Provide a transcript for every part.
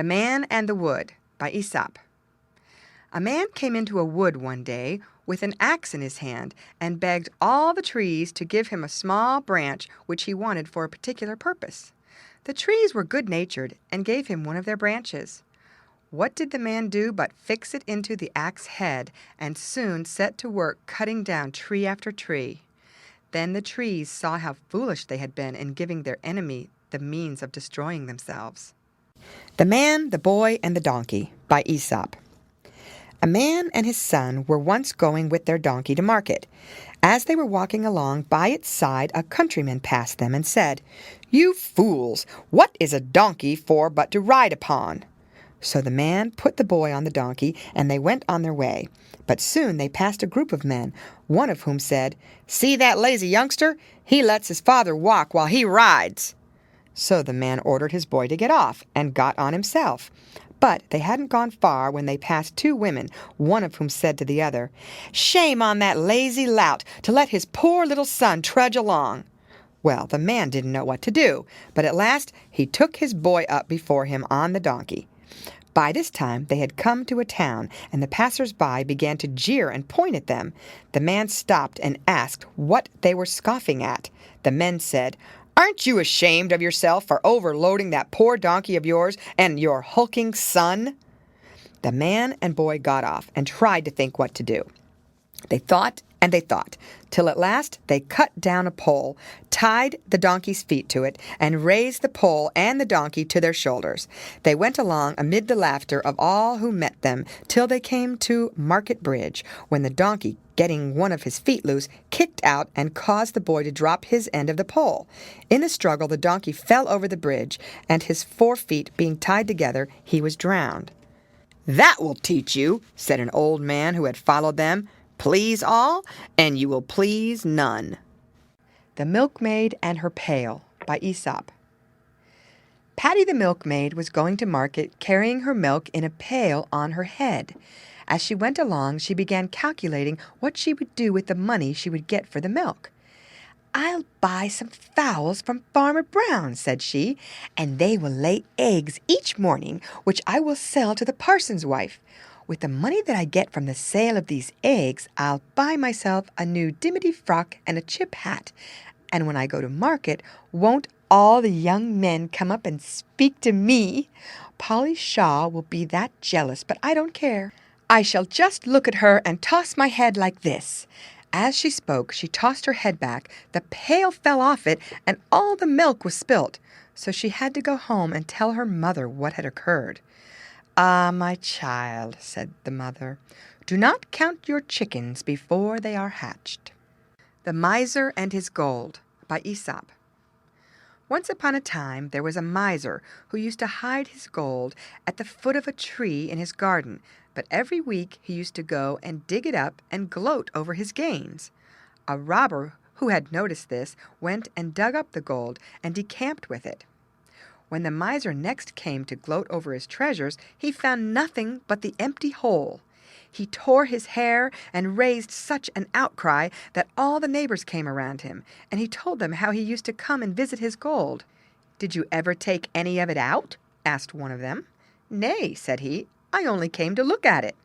The Man and the Wood by Aesop. A man came into a wood one day with an axe in his hand and begged all the trees to give him a small branch which he wanted for a particular purpose. The trees were good-natured and gave him one of their branches. What did the man do but fix it into the axe head and soon set to work cutting down tree after tree? Then the trees saw how foolish they had been in giving their enemy the means of destroying themselves. The Man, the Boy, and the Donkey by Aesop. A man and his son were once going with their donkey to market. As they were walking along by its side, a countryman passed them and said, "You fools, what is a donkey for but to ride upon?" So the man put the boy on the donkey, and they went on their way. But soon they passed a group of men, one of whom said, "See that lazy youngster? He lets his father walk while he rides." So the man ordered his boy to get off, and got on himself. But they hadn't gone far when they passed two women, one of whom said to the other, "Shame on that lazy lout to let his poor little son trudge along." Well, the man didn't know what to do, but at last he took his boy up before him on the donkey. By this time they had come to a town, and the passers-by began to jeer and point at them. The man stopped and asked what they were scoffing at. The men said, "Aren't you ashamed of yourself for overloading that poor donkey of yours and your hulking son?" The man and boy got off and tried to think what to do. They thought and they thought, till at last they cut down a pole, tied the donkey's feet to it, and raised the pole and the donkey to their shoulders. They went along amid the laughter of all who met them till they came to Market Bridge, when the donkey, getting one of his feet loose, kicked out and caused the boy to drop his end of the pole. In the struggle the donkey fell over the bridge, and his 4 feet being tied together, he was drowned. "That will teach you," said an old man who had followed them. "Please all, and you will please none." The Milkmaid and Her Pail by Aesop. Patty the milkmaid was going to market carrying her milk in a pail on her head. As she went along, she began calculating what she would do with the money she would get for the milk. "I'll buy some fowls from Farmer Brown," said she, "and they will lay eggs each morning, which I will sell to the parson's wife. With the money that I get from the sale of these eggs, I'll buy myself a new dimity frock and a chip hat. And when I go to market, won't all the young men come up and speak to me? Polly Shaw will be that jealous, but I don't care. I shall just look at her and toss my head like this." As she spoke, she tossed her head back, the pail fell off it, and all the milk was spilt. So she had to go home and tell her mother what had occurred. "Ah, my child," said the mother, "do not count your chickens before they are hatched." The Miser and His Gold by Aesop. Once upon a time there was a miser who used to hide his gold at the foot of a tree in his garden, but every week he used to go and dig it up and gloat over his gains. A robber who had noticed this went and dug up the gold and decamped with it. When the miser next came to gloat over his treasures, he found nothing but the empty hole. He tore his hair and raised such an outcry that all the neighbors came around him, and he told them how he used to come and visit his gold. "Did you ever take any of it out?" asked one of them. "Nay," said he, "I only came to look at it."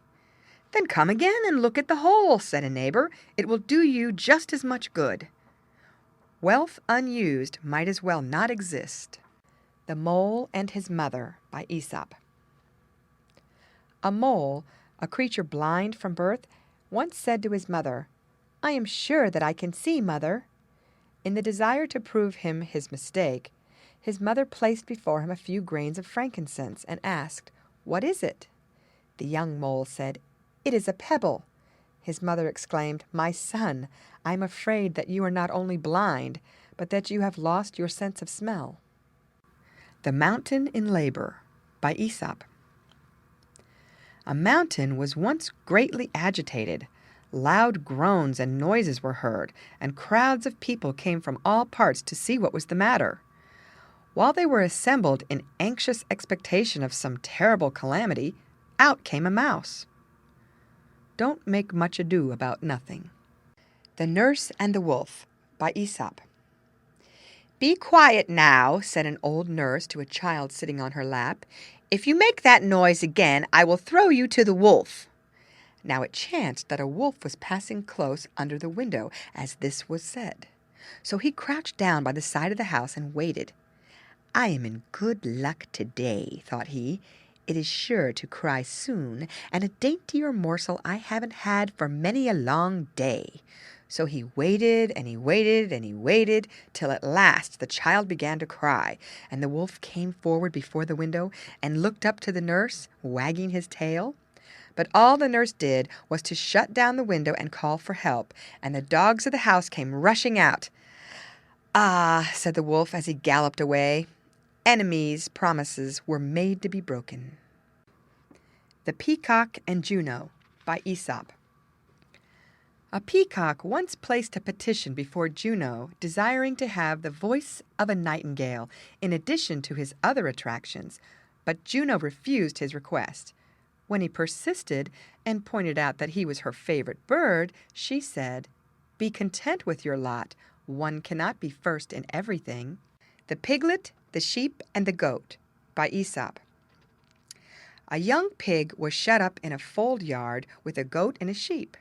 "Then come again and look at the hole," said a neighbor. "It will do you just as much good." Wealth unused might as well not exist. The Mole and His Mother by Aesop. A mole, a creature blind from birth, once said to his mother, "I am sure that I can see, mother." In the desire to prove him his mistake, his mother placed before him a few grains of frankincense and asked, "What is it?" The young mole said, "It is a pebble." His mother exclaimed, "My son, I am afraid that you are not only blind, but that you have lost your sense of smell." The Mountain in Labor by Aesop. A mountain was once greatly agitated. Loud groans and noises were heard, and crowds of people came from all parts to see what was the matter. While they were assembled in anxious expectation of some terrible calamity, out came a mouse. Don't make much ado about nothing. The Nurse and the Wolf by Aesop. "Be quiet now," said an old nurse to a child sitting on her lap. If you make that noise again, I will throw you to the wolf." Now it chanced that a wolf was passing close under the window as this was said. So he crouched down by the side of the house and waited. "I am in good luck today," thought he. "It is sure to cry soon, and a daintier morsel I haven't had for many a long day." So he waited and he waited and he waited till at last the child began to cry, and the wolf came forward before the window and looked up to the nurse, wagging his tail. But all the nurse did was to shut down the window and call for help, and the dogs of the house came rushing out. "Ah," said the wolf as he galloped away, "enemies' promises were made to be broken." The Peacock and Juno by Aesop. A peacock once placed a petition before Juno desiring to have the voice of a nightingale in addition to his other attractions, but Juno refused his request. When he persisted and pointed out that he was her favorite bird, she said, "Be content with your lot. One cannot be first in everything." The Piglet, the Sheep, and the Goat by Aesop. A young pig was shut up in a fold yard with a goat and a sheep.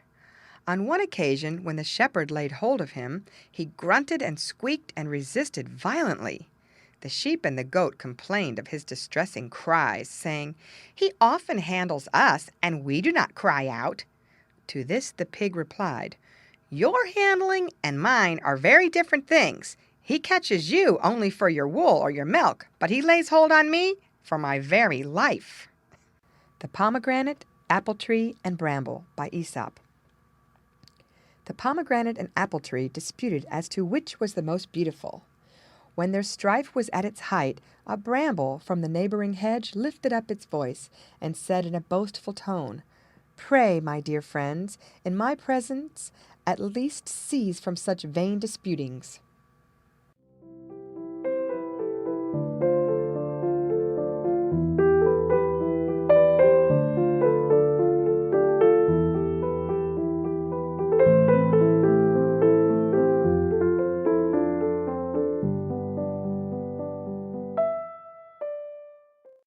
On one occasion, when the shepherd laid hold of him, he grunted and squeaked and resisted violently. The sheep and the goat complained of his distressing cries, saying, "He often handles us, and we do not cry out." To this the pig replied, "Your handling and mine are very different things. He catches you only for your wool or your milk, but he lays hold on me for my very life." The Pomegranate, Apple Tree, and Bramble by Aesop. The pomegranate and apple tree disputed as to which was the most beautiful. When their strife was at its height, a bramble from the neighboring hedge lifted up its voice and said in a boastful tone, "Pray, my dear friends, in my presence at least cease from such vain disputings."